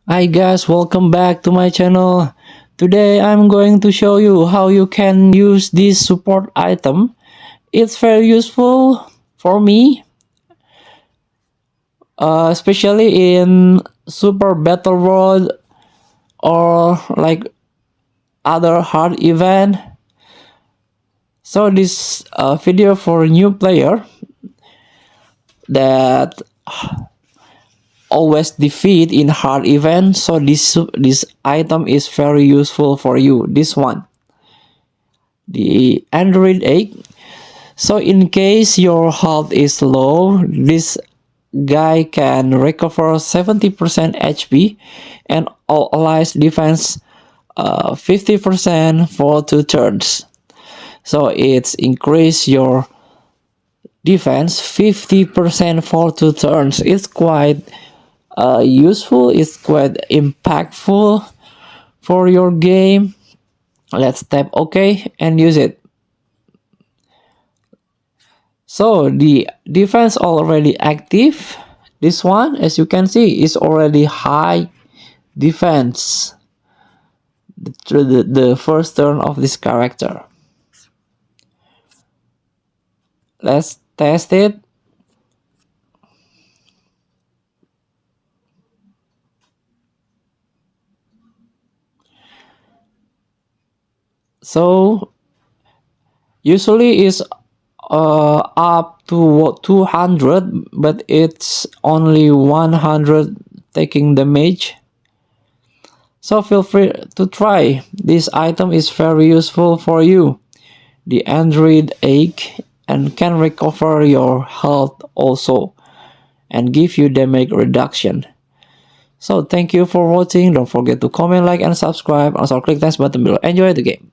Hi guys, welcome back to my channel. Today I'm going to show you how you can use this support item. It's very useful for me, especially in Super Battle World or like other hard event. So this video for new player that always defeat in hard event. So this item is very useful for you. This one, the Android 8. So in case your health is low, this guy can recover 70% HP and all allies defense 50% for 2 turns. So it's increase your defense 50% for 2 turns. It's quite useful, it's quite impactful for your game. Let's tap OK and use it. So the defense already active. This one, as you can see, is already high defense through the first turn of this character. Let's test it. So usually is up to 200, but it's only 100 taking damage. So feel free to try. This item is very useful for you. The Android 8 and can recover your health also and give you damage reduction. So thank you for watching. Don't forget to comment, like, and subscribe. Also click the button below. Enjoy the game.